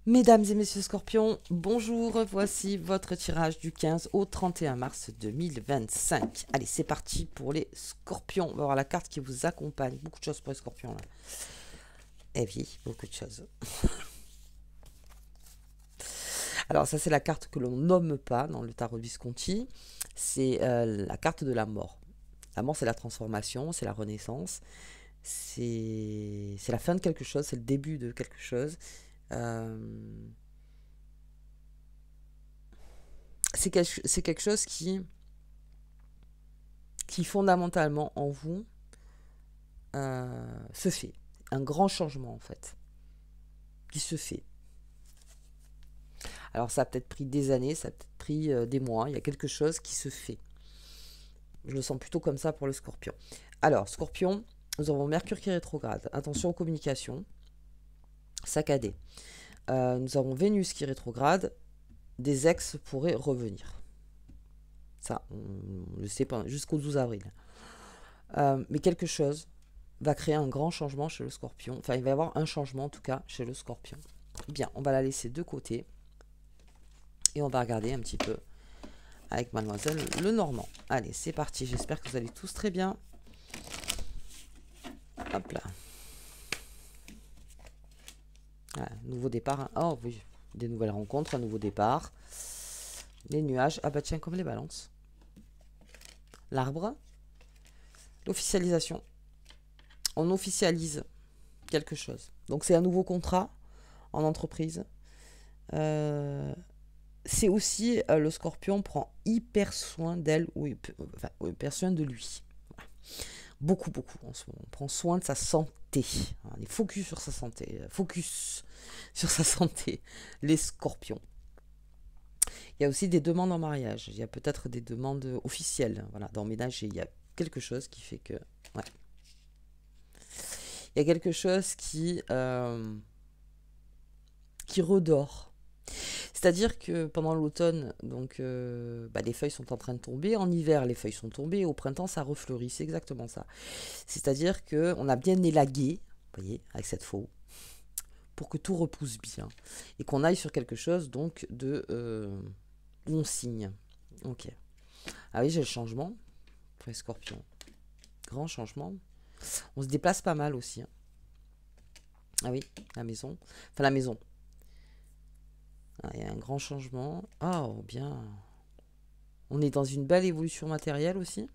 Mesdames et messieurs scorpions, bonjour, voici votre tirage du 15 au 31 mars 2025. Allez, c'est parti pour les scorpions. On va voir la carte qui vous accompagne. Beaucoup de choses pour les scorpions là. Eh oui, beaucoup de choses. Alors ça c'est la carte que l'on nomme pas dans le tarot de Visconti. C'est la carte de la mort. La mort c'est la transformation, c'est la renaissance. C'est la fin de quelque chose, c'est le début de quelque chose. C'est quelque chose qui fondamentalement en vous se fait. Un grand changement en fait, qui se fait. Alors ça a peut-être pris des années, ça a peut-être pris des mois, il y a quelque chose qui se fait. Je le sens plutôt comme ça pour le scorpion. Alors, scorpion, nous avons Mercure qui est rétrograde. Attention aux communications, saccadé. Nous avons Vénus qui est rétrograde. Des ex pourraient revenir. Ça, on le sait pas jusqu'au 12 avril. Mais quelque chose va créer un grand changement chez le scorpion. Enfin, il va y avoir un changement en tout cas chez le scorpion. Bien, on va la laisser de côté. Et on va regarder un petit peu avec mademoiselle Lenormand. Allez, c'est parti. J'espère que vous allez tous très bien. Hop là. Voilà, nouveau départ. Hein. Oh oui, des nouvelles rencontres, un nouveau départ. Les nuages. Ah bah tiens, comme les balances. L'arbre. L'officialisation. On officialise quelque chose. Donc c'est un nouveau contrat en entreprise. C'est aussi le scorpion prend hyper soin d'elle ou hyper soin de lui. Voilà. Beaucoup en ce moment. On prend soin de sa santé. On est focus sur sa santé. Focus sur sa santé. Les scorpions. Il y a aussi des demandes en mariage. Il y a peut-être des demandes officielles. Voilà, d'emménager. Il y a quelque chose qui fait que... Ouais. Il y a quelque chose qui redore. C'est-à-dire que pendant l'automne, donc les feuilles sont en train de tomber. En hiver, les feuilles sont tombées. Au printemps, ça refleurit. C'est exactement ça. C'est-à-dire qu'on a bien élagué, vous voyez, avec cette faux, pour que tout repousse bien. Et qu'on aille sur quelque chose, donc, où on signe. Ok. Ah oui, j'ai le changement pour les scorpions. Grand changement. On se déplace pas mal aussi. Hein. Ah oui, la maison. Enfin, la maison. Ah, il y a un grand changement. Oh, bien. On est dans une belle évolution matérielle aussi.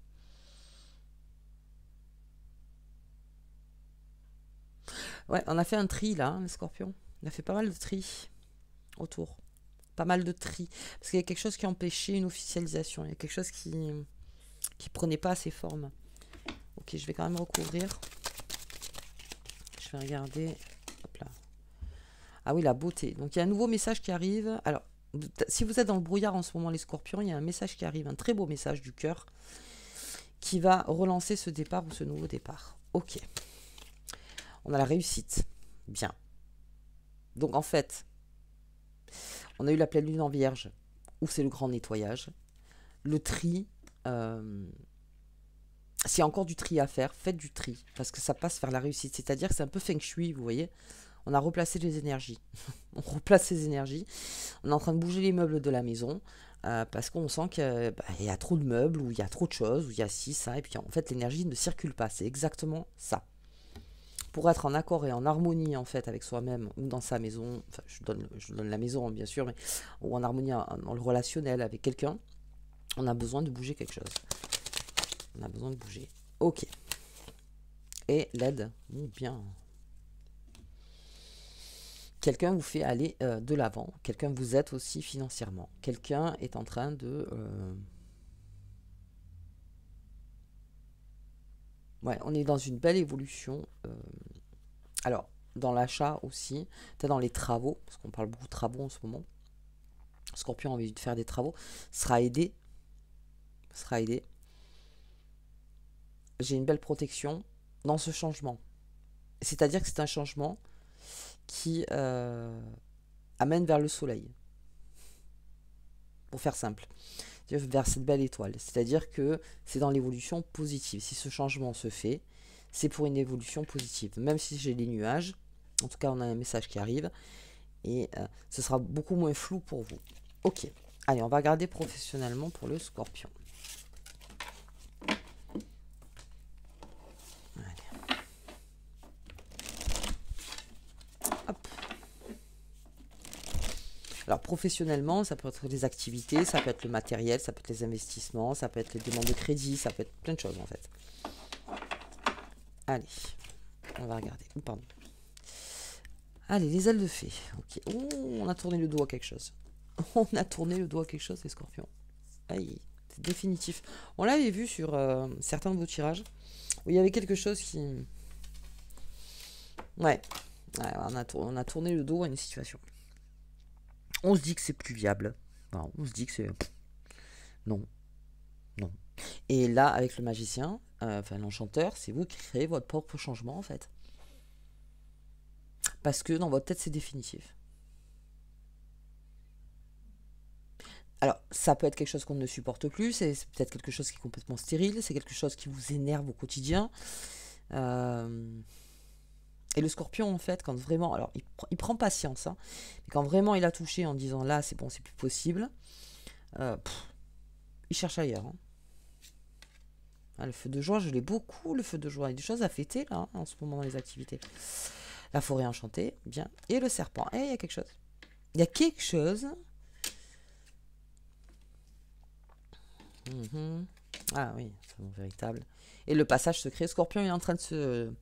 Ouais, on a fait un tri là, hein, les scorpions. On a fait pas mal de tri autour. Pas mal de tri. Parce qu'il y a quelque chose qui empêchait une officialisation. Il y a quelque chose qui prenait pas assez forme. Ok, je vais quand même recouvrir. Je vais regarder. Hop là. Ah oui, la beauté. Donc il y a un nouveau message qui arrive. Alors, si vous êtes dans le brouillard en ce moment, les scorpions, il y a un message qui arrive. Un très beau message du cœur qui va relancer ce départ ou ce nouveau départ. Ok. On a la réussite. Bien. Donc en fait, on a eu la pleine lune en vierge, où c'est le grand nettoyage. Le tri, s'il y a encore du tri à faire, faites du tri, parce que ça passe vers la réussite. C'est-à-dire que c'est un peu feng shui, vous voyez. On a replacé les énergies. On replace les énergies. On est en train de bouger les meubles de la maison, parce qu'on sent qu'il y a trop de meubles, ou il y a trop de choses, ou il y a ci, ça, et puis en fait l'énergie ne circule pas. C'est exactement ça. Pour être en accord et en harmonie en fait avec soi-même ou dans sa maison, enfin je donne la maison bien sûr, mais ou en harmonie dans le relationnel avec quelqu'un, on a besoin de bouger quelque chose. On a besoin de bouger. Ok. Et l'aide, bien. Quelqu'un vous fait aller de l'avant. Quelqu'un vous aide aussi financièrement. Quelqu'un est en train de... Ouais, on est dans une belle évolution. Alors, dans l'achat aussi, peut-être dans les travaux, parce qu'on parle beaucoup de travaux en ce moment. Scorpion a envie de faire des travaux, sera aidé. Sera aidé. J'ai une belle protection dans ce changement. C'est-à-dire que c'est un changement qui amène vers le soleil. Pour faire simple. Vers cette belle étoile. C'est-à-dire que c'est dans l'évolution positive. Si ce changement se fait, c'est pour une évolution positive. Même si j'ai les nuages, en tout cas on a un message qui arrive, Et ce sera beaucoup moins flou pour vous. Ok. Allez, on va regarder professionnellement pour le Scorpion. Allez. Hop. Alors, professionnellement, ça peut être les activités, ça peut être le matériel, ça peut être les investissements, ça peut être les demandes de crédit, ça peut être plein de choses, en fait. Allez, on va regarder. Oh, pardon. Allez, les ailes de fée. Ok. Oh, on a tourné le dos à quelque chose. On a tourné le dos à quelque chose, les scorpions. Aïe, c'est définitif. On l'avait vu sur certains de vos tirages, où il y avait quelque chose qui... Ouais, on a tourné le dos à une situation. On se dit que c'est plus viable. Enfin, on se dit que c'est... Non, non. Et là, avec le magicien, enfin l'enchanteur, c'est vous qui créez votre propre changement, en fait. Parce que dans votre tête, c'est définitif. Alors, ça peut être quelque chose qu'on ne supporte plus, c'est peut-être quelque chose qui est complètement stérile, c'est quelque chose qui vous énerve au quotidien. Et le scorpion, en fait, quand vraiment... Alors, il prend patience, hein, mais quand vraiment il a touché en disant là, c'est bon, c'est plus possible, il cherche ailleurs. Hein. Ah, le feu de joie, je l'ai beaucoup, le feu de joie. Il y a des choses à fêter, là, hein, en ce moment, dans les activités. La forêt enchantée, bien. Et le serpent. Et il y a quelque chose. Il y a quelque chose... Ah oui, c'est mon véritable. Et le passage secret, Scorpion est en train de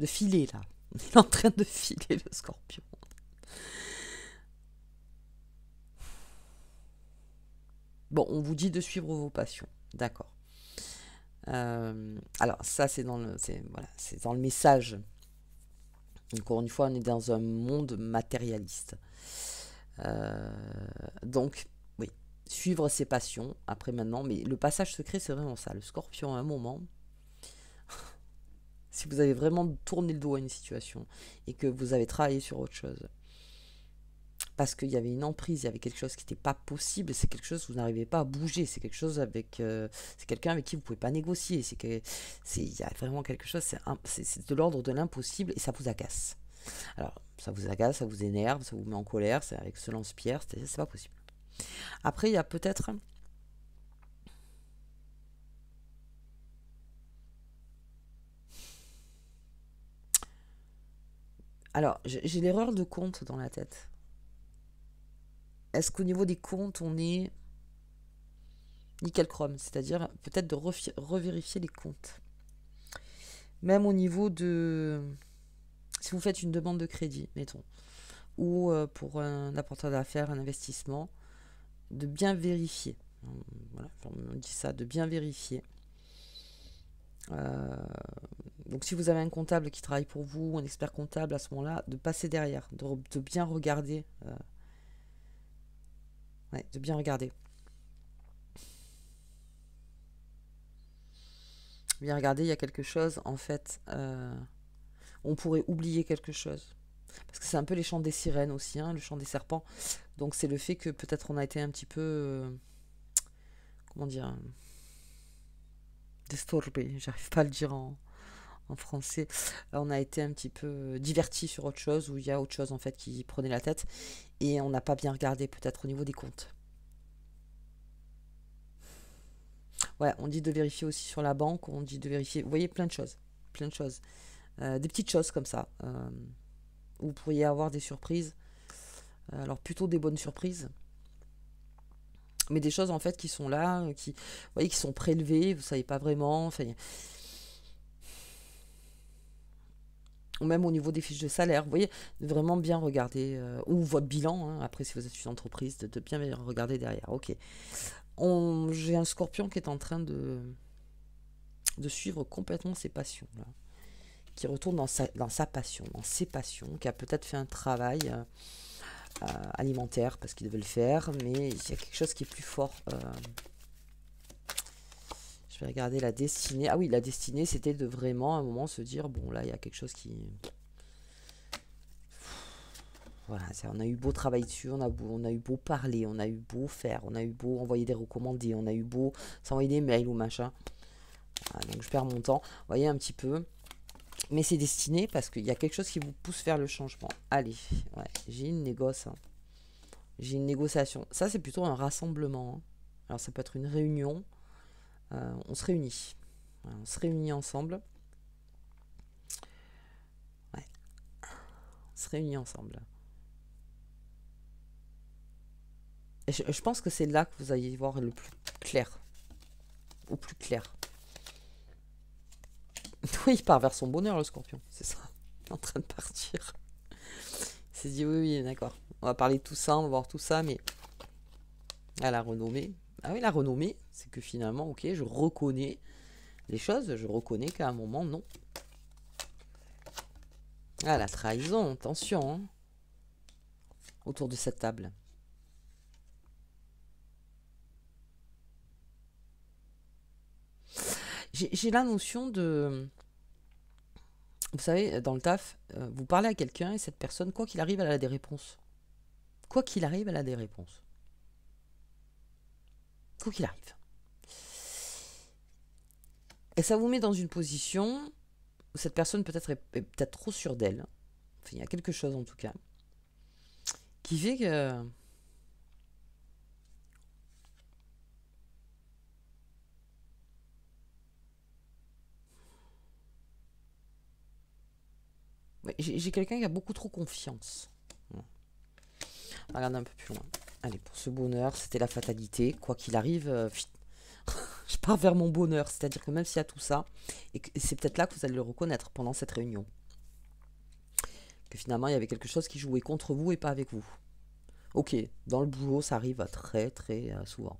filer là. Il est en train de filer le Scorpion. Bon, on vous dit de suivre vos passions, d'accord. Alors ça c'est dans le, voilà, c'est dans le message. Encore une fois, on est dans un monde matérialiste. Donc oui, suivre ses passions. Après maintenant, mais le passage secret c'est vraiment ça. Le Scorpion à un moment. Si vous avez vraiment tourné le dos à une situation et que vous avez travaillé sur autre chose, parce qu'il y avait une emprise, il y avait quelque chose qui n'était pas possible, c'est quelque chose que vous n'arrivez pas à bouger, c'est quelque chose avec, c'est quelqu'un avec qui vous ne pouvez pas négocier, il y a vraiment quelque chose, c'est de l'ordre de l'impossible et ça vous agace. Alors, ça vous agace, ça vous énerve, ça vous met en colère, c'est avec ce lance-pierre, c'est pas possible. Après, il y a peut-être... Alors, j'ai l'erreur de compte dans la tête. Est-ce qu'au niveau des comptes, on est nickel chrome, c'est-à-dire peut-être de revérifier les comptes. Même au niveau de... Si vous faites une demande de crédit, mettons, ou pour un apporteur d'affaires, un investissement, de bien vérifier. Voilà, on dit ça, de bien vérifier. Donc si vous avez un comptable qui travaille pour vous, un expert comptable à ce moment-là, de passer derrière, de bien regarder. Ouais, de bien regarder. Bien regarder, il y a quelque chose, en fait, on pourrait oublier quelque chose. Parce que c'est un peu les chants des sirènes aussi, hein, le chant des serpents. Donc c'est le fait que peut-être on a été un petit peu... comment dire, déstorbé, j'arrive pas à le dire en français. On a été un petit peu diverti sur autre chose, où il y a autre chose en fait qui prenait la tête. Et on n'a pas bien regardé peut-être au niveau des comptes. Ouais, on dit de vérifier aussi sur la banque, on dit de vérifier, vous voyez, plein de choses. Plein de choses. Des petites choses comme ça. Où vous pourriez avoir des surprises. Alors plutôt des bonnes surprises. Mais des choses en fait qui sont là, qui, vous voyez, qui sont prélevées, vous savez pas vraiment. Enfin, ou même au niveau des fiches de salaire, vous voyez, de vraiment bien regarder, ou votre bilan, hein, après si vous êtes une entreprise, de bien regarder derrière. Ok. J'ai un scorpion qui est en train de suivre complètement ses passions, là, qui retourne dans sa passion, dans ses passions, qui a peut-être fait un travail alimentaire parce qu'il devait le faire, mais il y a quelque chose qui est plus fort. Je vais regarder la destinée. Ah oui, la destinée, c'était de vraiment à un moment se dire, bon là, il y a quelque chose qui... Voilà, on a eu beau travailler dessus, on a eu beau parler, on a eu beau faire, on a eu beau envoyer des recommandés, on a eu beau s'envoyer des mails ou machin. Voilà, donc je perds mon temps. Vous voyez un petit peu. Mais c'est destiné parce qu'il y a quelque chose qui vous pousse vers le changement. Allez, ouais, j'ai une négoce. Hein. J'ai une négociation. Ça, c'est plutôt un rassemblement. Hein. Alors, ça peut être une réunion. On se réunit. Voilà, on se réunit ensemble. Ouais, on se réunit ensemble. Et je pense que c'est là que vous allez voir le plus clair. Au plus clair. Oui, il part vers son bonheur, le scorpion. C'est ça. Il est en train de partir. Il s'est dit, oui, oui, d'accord. On va parler de tout ça, on va voir tout ça, mais... Ah, la renommée. Ah oui, la renommée, c'est que finalement, ok, je reconnais les choses. Je reconnais qu'à un moment, non. Ah, la trahison, attention. Hein, autour de cette table. J'ai la notion de... Vous savez, dans le taf, vous parlez à quelqu'un et cette personne, quoi qu'il arrive, elle a des réponses. Quoi qu'il arrive, elle a des réponses. Quoi qu'il arrive. Et ça vous met dans une position où cette personne peut-être est peut-être trop sûre d'elle. Enfin, il y a quelque chose en tout cas. Qui fait que... J'ai quelqu'un qui a beaucoup trop confiance. On va regarder un peu plus loin. Allez, pour ce bonheur, c'était la fatalité. Quoi qu'il arrive, je pars vers mon bonheur. C'est-à-dire que même s'il y a tout ça, et c'est peut-être là que vous allez le reconnaître pendant cette réunion. Que finalement, il y avait quelque chose qui jouait contre vous et pas avec vous. Ok, dans le boulot, ça arrive très très souvent.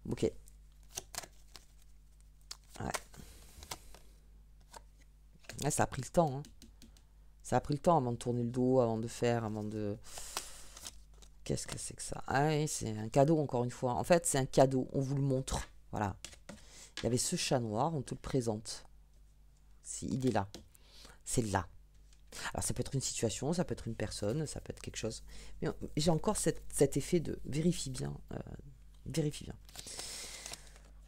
Ok. Ouais. Ouais, ça a pris le temps. Hein. Ça a pris le temps avant de tourner le dos, avant de faire, avant de... Qu'est-ce que c'est que ça? Ah oui, c'est un cadeau encore une fois. En fait, c'est un cadeau, on vous le montre. Voilà. Il y avait ce chat noir, on te le présente. Il est là. C'est là. Alors ça peut être une situation, ça peut être une personne, ça peut être quelque chose. Mais j'ai encore cet effet de vérifie bien. Vérifie bien.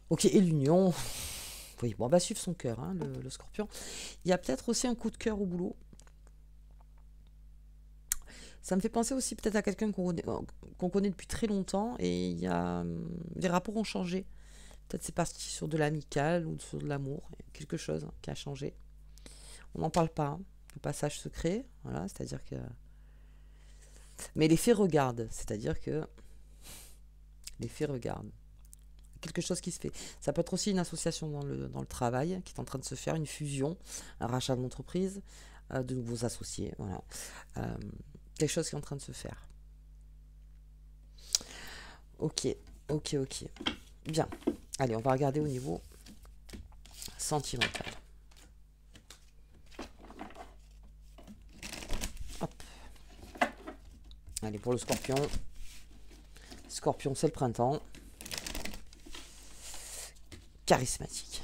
Ok, et l'union. Oui, bon, on va suivre son cœur, hein, le scorpion. Il y a peut-être aussi un coup de cœur au boulot. Ça me fait penser aussi peut-être à quelqu'un qu'on connaît depuis très longtemps et il y a, les rapports ont changé. Peut-être c'est parti sur de l'amical ou sur de l'amour. Il y a quelque chose qui a changé. On n'en parle pas. Hein. Le passage secret, voilà, c'est-à-dire que... Mais les faits regardent, c'est-à-dire que les faits regardent. Quelque chose qui se fait. Ça peut être aussi une association dans le travail qui est en train de se faire, une fusion, un rachat d'entreprise, de nouveaux associés, voilà. Quelque chose qui est en train de se faire. Ok, ok, ok. Bien. Allez, on va regarder au niveau sentimental. Hop. Allez, pour le scorpion. Scorpion, c'est le printemps. Charismatique.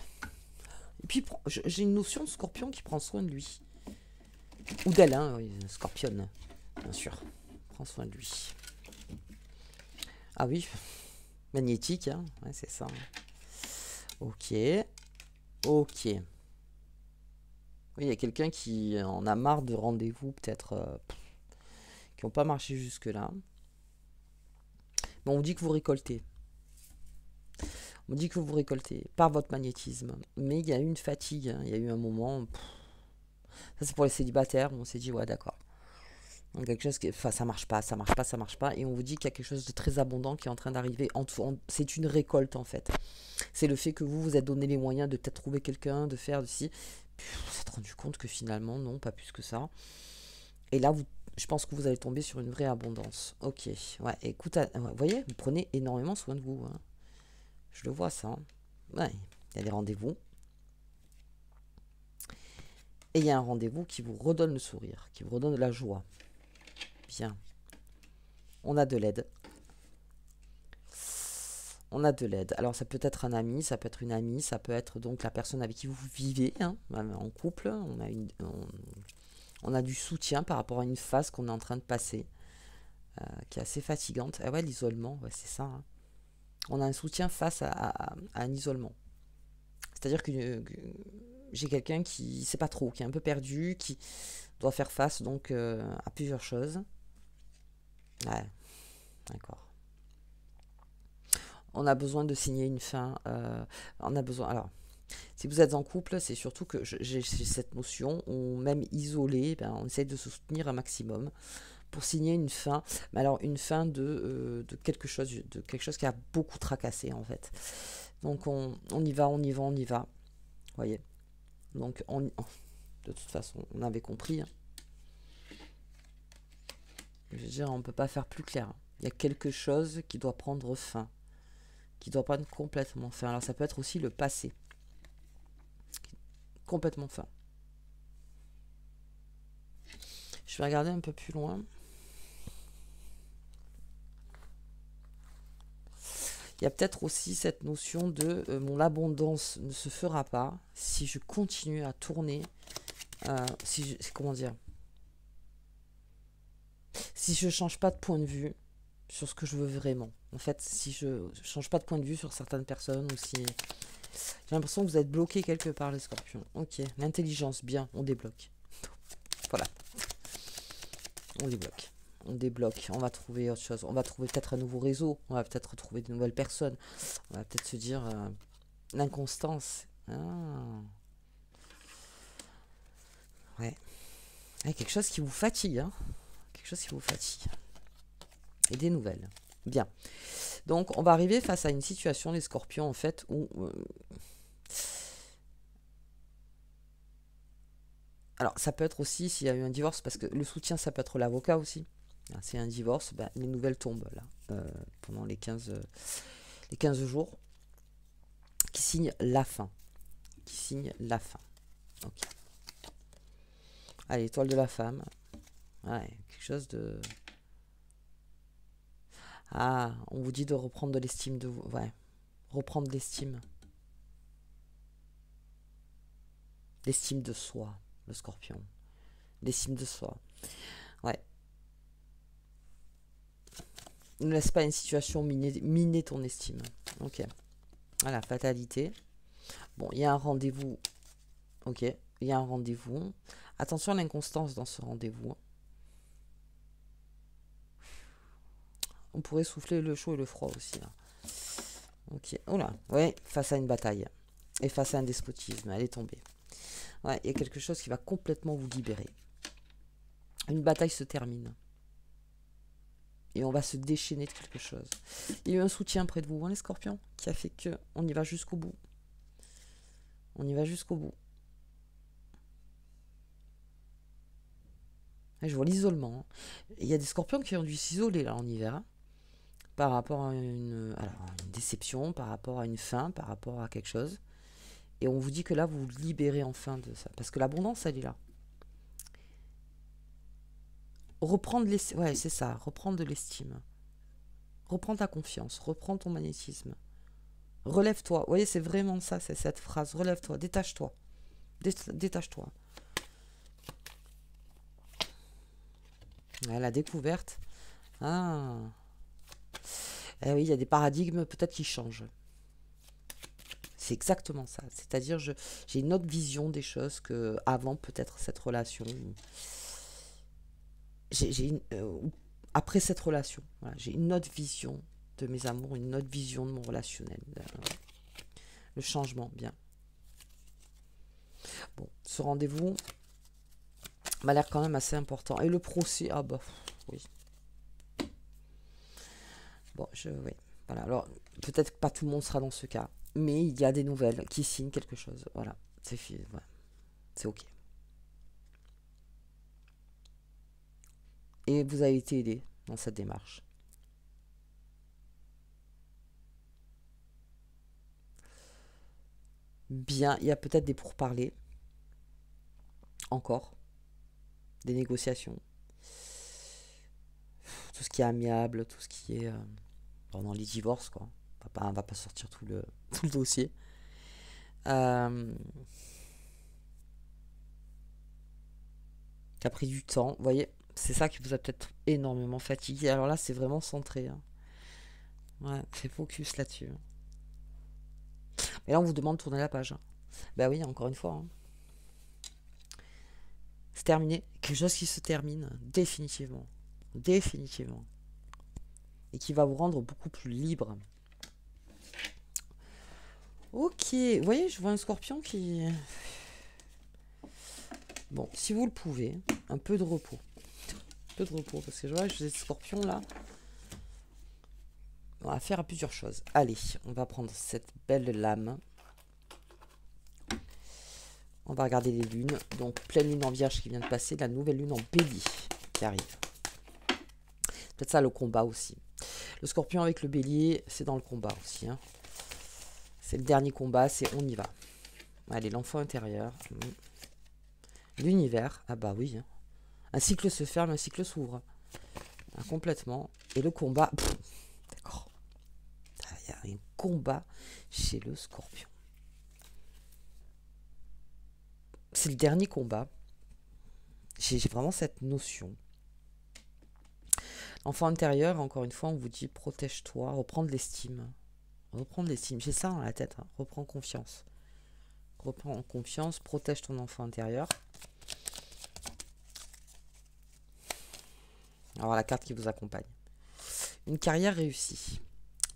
Et puis, j'ai une notion de scorpion qui prend soin de lui. Ou d'elle, hein, oui, scorpionne, bien sûr. Prend soin de lui. Ah oui, magnétique, hein, ouais, c'est ça. Ok. Ok. Oui, il y a quelqu'un qui en a marre de rendez-vous, peut-être, qui n'ont pas marché jusque-là. Mais on vous dit que vous récoltez. On dit que vous récoltez par votre magnétisme. Mais il y a eu une fatigue. Hein. Il y a eu un moment... Ça, c'est pour les célibataires. On s'est dit, ouais, d'accord. Donc, quelque chose qui... Enfin, ça marche pas, ça marche pas, ça marche pas. Et on vous dit qu'il y a quelque chose de très abondant qui est en train d'arriver. C'est une récolte, en fait. C'est le fait que vous vous êtes donné les moyens de peut-être trouver quelqu'un, de faire, de si... Puis, vous vous êtes rendu compte que finalement, non, pas plus que ça. Et là, je pense que vous allez tomber sur une vraie abondance. Ok. Ouais, écoute, vous voyez, vous prenez énormément soin de vous. Hein. Je le vois, ça. Hein. Ouais, il y a des rendez-vous. Et il y a un rendez-vous qui vous redonne le sourire, qui vous redonne de la joie. Bien. On a de l'aide. On a de l'aide. Alors, ça peut être un ami, ça peut être une amie, ça peut être donc la personne avec qui vous vivez, hein, en couple. On a du soutien par rapport à une phase qu'on est en train de passer, qui est assez fatigante. Ah ouais, l'isolement, ouais, c'est ça. Hein. On a un soutien face à un isolement. C'est-à-dire que j'ai quelqu'un qui sait pas trop, qui est un peu perdu, qui doit faire face donc à plusieurs choses. Ouais, d'accord. On a besoin de signer une fin. On a besoin. Alors, si vous êtes en couple, c'est surtout que j'ai cette notion, où même isolé, ben, on essaie de se soutenir un maximum pour signer une fin. Mais alors, une fin de quelque chose qui a beaucoup tracassé en fait. Donc, on y va, on y va, on y va. Vous voyez. Donc, de toute façon, on avait compris. Hein. Je veux dire, on ne peut pas faire plus clair. Il y a quelque chose qui doit prendre fin. Qui doit prendre complètement fin. Alors, ça peut être aussi le passé. Complètement fin. Je vais regarder un peu plus loin. Il y a peut-être aussi cette notion de mon abondance ne se fera pas si je continue à tourner. Comment dire, si je change pas de point de vue sur ce que je veux vraiment. En fait, si je change pas de point de vue sur certaines personnes ou si j'ai l'impression que vous êtes bloqué quelque part, les scorpions. Ok, l'intelligence, bien, on débloque. Voilà, on débloque. On débloque, on va trouver autre chose. On va trouver peut-être un nouveau réseau, on va peut-être retrouver de nouvelles personnes. On va peut-être se dire l'inconstance. Ah. Ouais. Quelque chose qui vous fatigue, hein. Quelque chose qui vous fatigue. Et des nouvelles. Bien. Donc, on va arriver face à une situation, les scorpions, en fait, où... alors, ça peut être aussi s'il y a eu un divorce, parce que le soutien, ça peut être l'avocat aussi. C'est un divorce, ben, les nouvelles tombent, là, pendant les 15 jours, qui signent la fin. Qui signent la fin. Ok. Allez, étoile de la femme. Ouais, quelque chose de... Ah, on vous dit de reprendre de l'estime de vous. Ouais, reprendre l'estime. L'estime de soi, le scorpion. L'estime de soi. Ouais. Ne laisse pas une situation miner ton estime. Ok. Voilà, fatalité. Bon, il y a un rendez-vous. Ok, il y a un rendez-vous. Attention à l'inconstance dans ce rendez-vous. On pourrait souffler le chaud et le froid aussi. Là. Ok, oula, ouais, face à une bataille. Et face à un despotisme, elle est tombée. Ouais, il y a quelque chose qui va complètement vous libérer. Une bataille se termine. Et on va se déchaîner de quelque chose. Il y a eu un soutien près de vous, hein, les scorpions, qui a fait que on y va jusqu'au bout. On y va jusqu'au bout. Et je vois l'isolement. Hein. Il y a des scorpions qui ont dû s'isoler là en hiver. Hein, par rapport à une déception, par rapport à une fin, par rapport à quelque chose. Et on vous dit que là, vous vous libérez enfin de ça. Parce que l'abondance, elle est là. Reprendre l'estime. Ouais, c'est ça. Reprendre de l'estime. Reprends ta confiance. Reprends ton magnétisme. Relève-toi. Vous voyez, c'est vraiment ça, c'est cette phrase. Relève-toi. Détache-toi. Détache-toi. Ouais, la découverte. Ah. Eh oui, il y a des paradigmes peut-être qui changent. C'est exactement ça. C'est-à-dire, j'ai une autre vision des choses que avant peut-être cette relation. Après cette relation, voilà, j'ai une autre vision de mes amours, une autre vision de mon relationnel. Le changement, bien. Bon, ce rendez-vous m'a l'air quand même assez important. Et le procès, ah bah, oui. Bon, oui. Voilà, alors, peut-être que pas tout le monde sera dans ce cas. Mais il y a des nouvelles qui signent quelque chose. Voilà, voilà. C'est ok. Et vous avez été aidé dans cette démarche. Bien, il y a peut-être des pourparlers. Encore. Des négociations. Tout ce qui est amiable, tout ce qui est pendant les divorces, quoi. On va pas sortir tout le dossier. Qui a pris du temps. Vous voyez, c'est ça qui vous a peut-être énormément fatigué. Alors là, c'est vraiment centré. Hein. Ouais, c'est focus là-dessus. Mais là, on vous demande de tourner la page. Bah oui, encore une fois. Hein. C'est terminé. Quelque chose qui se termine définitivement. Définitivement. Et qui va vous rendre beaucoup plus libre. Ok. Vous voyez, je vois un scorpion qui... Bon, si vous le pouvez, un peu de repos. Un peu de repos, parce que je vois, j'ai des scorpions là. On va faire plusieurs choses. Allez, on va prendre cette belle lame. On va regarder les lunes. Donc, pleine lune en Vierge qui vient de passer. La nouvelle lune en Bélier qui arrive. Peut-être ça le combat aussi. Le scorpion avec le bélier, c'est dans le combat aussi. Hein. C'est le dernier combat, c'est on y va. Allez, l'enfant intérieur. L'univers. Ah bah oui. Hein. Un cycle se ferme, un cycle s'ouvre. Ah, complètement. Et le combat... D'accord. Il y a un combat chez le scorpion. C'est le dernier combat. J'ai vraiment cette notion. Enfant intérieur, encore une fois, on vous dit protège-toi, reprends de l'estime. Reprendre l'estime. J'ai ça dans la tête. Hein. Reprends confiance. Reprends confiance, protège ton enfant intérieur. Alors la carte qui vous accompagne. Une carrière réussie.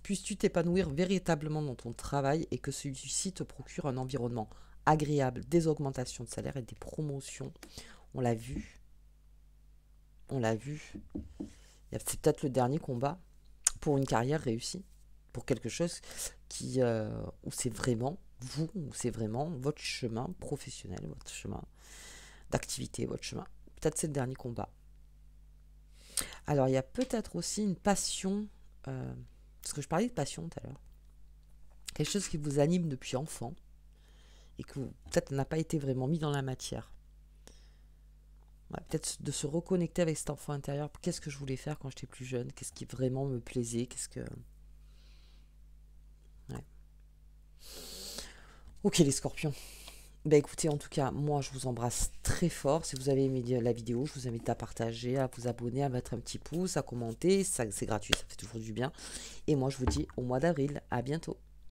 Puisses-tu t'épanouir véritablement dans ton travail et que celui-ci te procure un environnement agréable, des augmentations de salaire et des promotions. On l'a vu. On l'a vu. C'est peut-être le dernier combat pour une carrière réussie. Pour quelque chose qui, où c'est vraiment vous, où c'est vraiment votre chemin professionnel, votre chemin d'activité, votre chemin. Peut-être c'est le dernier combat. Alors, il y a peut-être aussi une passion, parce que je parlais de passion tout à l'heure. Quelque chose qui vous anime depuis enfant et que peut-être n'a pas été vraiment mis dans la matière. Ouais, peut-être de se reconnecter avec cet enfant intérieur. Qu'est-ce que je voulais faire quand j'étais plus jeune? Qu'est-ce qui vraiment me plaisait? Qu'est-ce que... Ouais. Ok les scorpions. Ben écoutez, en tout cas, moi je vous embrasse très fort. Si vous avez aimé la vidéo, je vous invite à partager, à vous abonner, à mettre un petit pouce, à commenter. Ça, c'est gratuit, ça fait toujours du bien. Et moi je vous dis au mois d'avril. À bientôt.